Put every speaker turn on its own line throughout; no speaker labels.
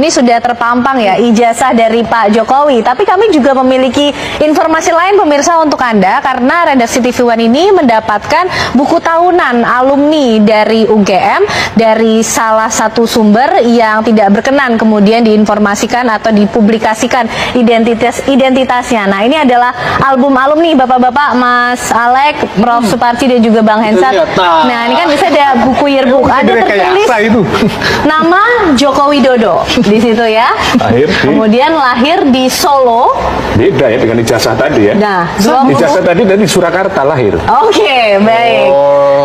Ini sudah terpampang ya ijazah dari Pak Jokowi. Tapi kami juga memiliki informasi lain pemirsa untuk Anda, karena redaksi TV One ini mendapatkan buku tahunan alumni dari UGM dari salah satu sumber yang tidak berkenan kemudian diinformasikan atau dipublikasikan identitasnya. Nah, ini adalah album alumni Bapak-bapak, Mas Alek, Prof Suparji dan juga Bang Hensat. Nah, ini kan bisa ada buku yearbook, ada tertulis nama Joko Widodo di situ ya. Kemudian lahir di Solo.
Beda ya dengan ijazah tadi ya.
Nah,
ijazah tadi dari Surakarta lahir.
Oke, baik.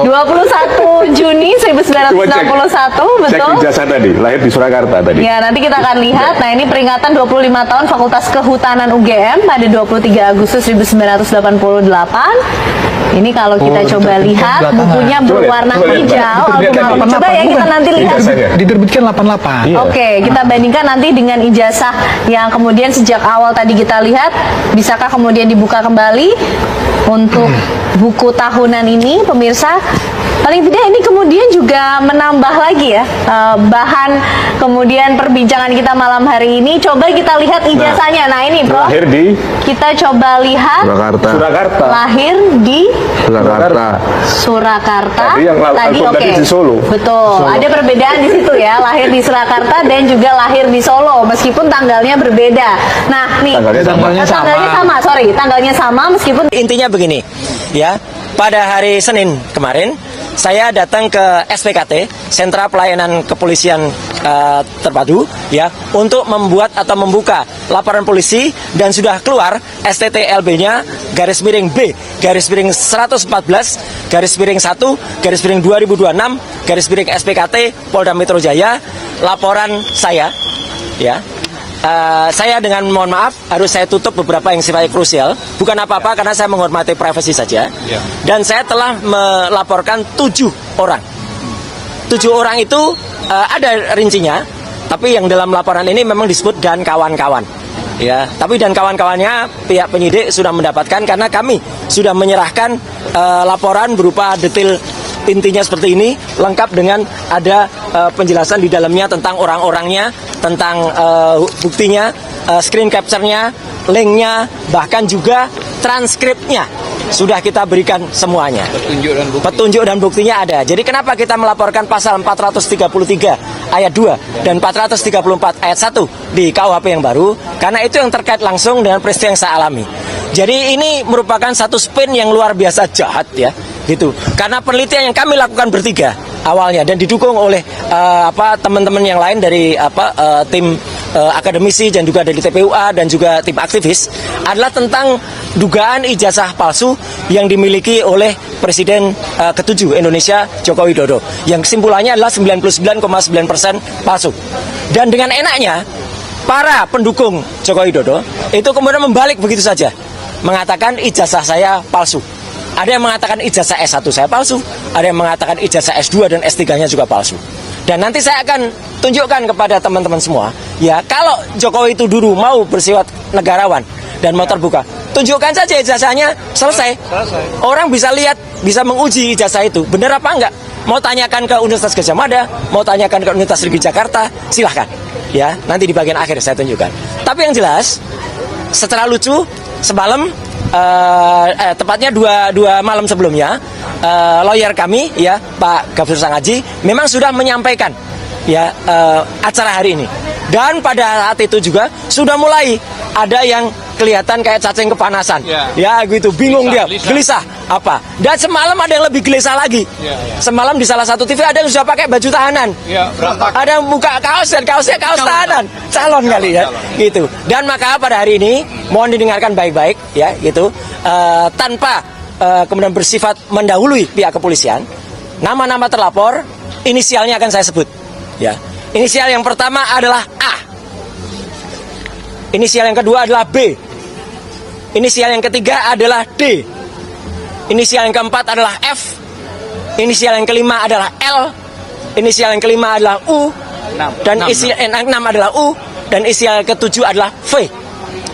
21 Juni 1961, betul?
Cek ijazah tadi, lahir di Surakarta tadi.
Ya, nanti kita akan lihat. Nah, ini peringatan 25 tahun Fakultas Kehutanan UGM pada 23 Agustus 1988. Ini kalau kita coba lihat, bukunya berwarna hijau. Coba ya kita nanti lihat.
Diterbitkan 88.
Oke, kita bandingkan nanti dengan ijazah yang kemudian sejak awal tadi kita lihat. Bisakah kemudian dibuka kembali untuk buku tahunan ini, pemirsa? Paling tidak ini kemudian juga menambah lagi ya bahan kemudian perbincangan kita malam hari ini. Coba kita lihat ijazahnya. Nah, ini Bro,
lahir di
kita coba lihat
Surakarta.
Lahir di Surakarta.
Tadi
oke.
Di Solo.
Betul.
Solo.
Ada perbedaan di situ ya. Lahir di Surakarta dan juga lahir di Solo, meskipun tanggalnya berbeda. Nah, nih tanggalnya sama meskipun.
Intinya begini, ya. Pada hari Senin kemarin, saya datang ke SPKT, Sentra Pelayanan Kepolisian Terpadu, ya, untuk membuat atau membuka laporan polisi, dan sudah keluar STTLB-nya _B _1 SPKT Polda Metro Jaya. Laporan saya, ya. Saya dengan mohon maaf harus saya tutup beberapa yang sifatnya krusial, bukan apa-apa karena saya menghormati privasi saja. Dan saya telah melaporkan 7 orang. 7 orang itu ada rincinya, tapi yang dalam laporan ini memang disebut dan kawan-kawan. Ya, tapi dan kawan-kawannya pihak penyidik sudah mendapatkan karena kami sudah menyerahkan laporan berupa detail. Intinya seperti ini, lengkap dengan ada penjelasan di dalamnya tentang orang-orangnya, tentang buktinya, screen capture-nya, link-nya, bahkan juga transkripnya sudah kita berikan semuanya. Petunjuk dan buktinya ada. Jadi kenapa kita melaporkan pasal 433 ayat 2 dan 434 ayat 1 di KUHP yang baru? Karena itu yang terkait langsung dengan peristiwa yang saya alami. Jadi ini merupakan satu spin yang luar biasa jahat ya. Gitu. Karena penelitian yang kami lakukan bertiga awalnya dan didukung oleh teman-teman yang lain dari tim akademisi dan juga dari TPUA dan juga tim aktivis adalah tentang dugaan ijazah palsu yang dimiliki oleh Presiden ke-7 Indonesia Joko Widodo, yang kesimpulannya adalah 99,9% palsu. Dan dengan enaknya para pendukung Joko Widodo itu kemudian membalik begitu saja, mengatakan ijazah saya palsu. Ada yang mengatakan ijazah S1 saya palsu, ada yang mengatakan ijazah S2 dan S3-nya juga palsu. Dan nanti saya akan tunjukkan kepada teman-teman semua, ya, kalau Jokowi itu dulu mau bersifat negarawan dan mau terbuka, tunjukkan saja ijazahnya, selesai. Orang bisa lihat, bisa menguji ijazah itu, benar apa enggak. Mau tanyakan ke Universitas Gadjah Mada, mau tanyakan ke Universitas Negeri Jakarta, silahkan. Ya, nanti di bagian akhir saya tunjukkan. Tapi yang jelas, secara lucu, semalam, tepatnya dua malam sebelumnya, lawyer kami, ya, Pak Gafur Sangaji, memang sudah menyampaikan, ya, acara hari ini. Dan pada saat itu juga sudah mulai ada yang kelihatan kayak cacing kepanasan, ya gitu, bingung dia, gelisah apa. Dan semalam ada yang lebih gelisah lagi. Semalam di salah satu TV ada yang sudah pakai baju tahanan, ada yang buka kaos dan kaosnya kaos tahanan, calon kali ya, gitu. Dan maka pada hari ini mohon didengarkan baik-baik, ya, gitu, tanpa kemudian bersifat mendahului pihak kepolisian. Nama-nama terlapor, inisialnya akan saya sebut, ya. Inisial yang pertama adalah A. Inisial yang kedua adalah B. Inisial yang ketiga adalah D. Inisial yang keempat adalah F. Inisial yang kelima adalah L. Inisial yang kelima adalah U. Dan inisial yang keenam adalah U. Dan inisial yang ketujuh adalah V.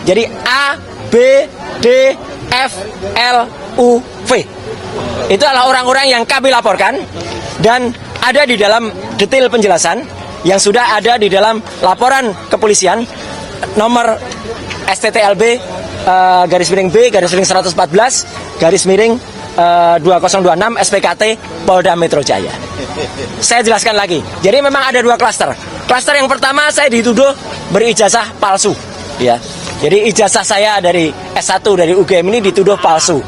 Jadi A, B, D, F, L, U, V. Itu adalah orang-orang yang kami laporkan dan ada di dalam detail penjelasan yang sudah ada di dalam laporan kepolisian nomor STTLB garis miring B garis miring 114 garis miring 2026 SPKT Polda Metro Jaya. Saya jelaskan lagi. Jadi memang ada dua klaster. Klaster yang pertama, saya dituduh berijazah palsu, ya. Jadi ijazah saya dari S1 dari UGM ini dituduh palsu.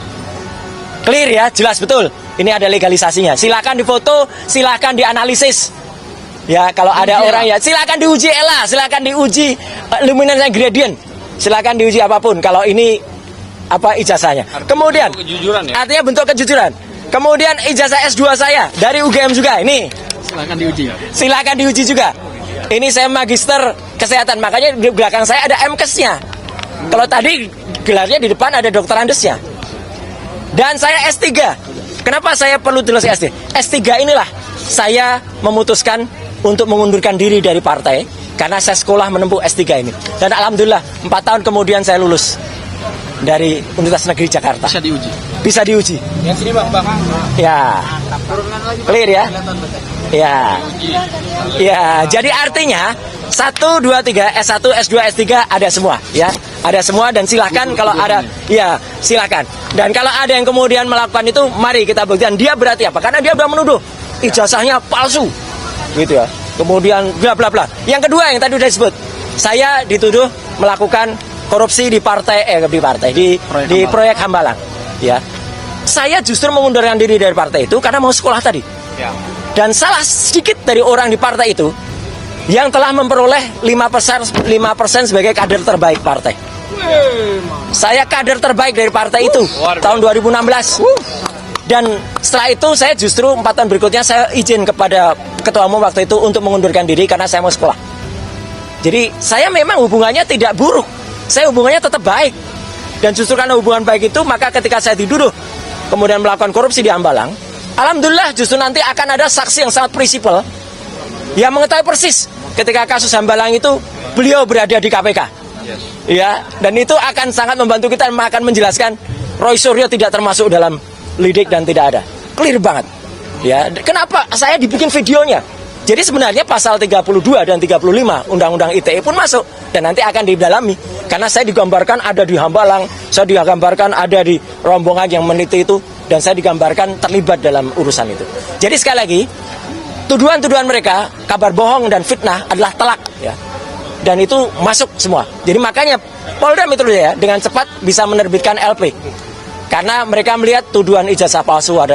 Clear ya, jelas betul. Ini ada legalisasinya. Silakan difoto, silakan dianalisis. Ya, kalau ada orang ya silakan diuji ELA, silakan diuji luminance gradient. Silakan diuji apapun kalau ini apa ijazahnya. Kemudian artinya bentuk kejujuran. Kemudian ijazah S2 saya dari UGM juga ini.
Silakan diuji.
Silakan diuji juga. Ini saya magister kesehatan, makanya di belakang saya ada MKes-nya. Kalau tadi gelarnya di depan ada dokter andesnya. Dan saya S3. Kenapa saya perlu tulis S3? S3 inilah saya memutuskan untuk mengundurkan diri dari partai karena saya sekolah menempuh S3 ini. Dan alhamdulillah 4 tahun kemudian saya lulus dari Universitas Negeri Jakarta.
Bisa diuji.
Bisa diuji.
Yang sini bang.
Ya. Clear ya? Ya. Ya, jadi artinya 1, 2, 3, S1, S2, S3 ada semua ya. Ada semua dan silakan kalau ada ya silakan. Dan kalau ada yang kemudian melakukan itu mari kita buktikan dia berarti apa? Karena dia sudah menuduh ijazahnya palsu. Gitu ya. Kemudian bla bla bla. Yang kedua yang tadi sudah disebut, saya dituduh melakukan korupsi di proyek Hambalang ya. Saya justru mengundurkan diri dari partai itu karena mau sekolah tadi. Dan salah sedikit dari orang di partai itu yang telah memperoleh 5% sebagai kader terbaik partai. Saya kader terbaik dari partai itu tahun 2016. Dan setelah itu saya justru 4 tahun berikutnya saya izin kepada ketua umum waktu itu untuk mengundurkan diri karena saya mau sekolah. Jadi saya memang hubungannya tidak buruk. Saya hubungannya tetap baik. Dan justru karena hubungan baik itu, maka ketika saya dituduh kemudian melakukan korupsi di Hambalang, alhamdulillah justru nanti akan ada saksi yang sangat prinsipal yang mengetahui persis ketika kasus Hambalang itu beliau berada di KPK. Ya, dan itu akan sangat membantu kita dan akan menjelaskan Roy Suryo tidak termasuk dalam lidik dan tidak ada. Clear banget. Ya, kenapa saya dibikin videonya? Jadi sebenarnya pasal 32 dan 35 Undang-Undang ITE pun masuk dan nanti akan didalami. Karena saya digambarkan ada di Hambalang, saya digambarkan ada di rombongan yang meneliti itu, dan saya digambarkan terlibat dalam urusan itu. Jadi sekali lagi, tuduhan-tuduhan mereka, kabar bohong dan fitnah adalah telak. Ya. Dan itu masuk semua. Jadi makanya Polda Metro Jaya dengan cepat bisa menerbitkan LP. Karena mereka melihat tuduhan ijazah palsu adalah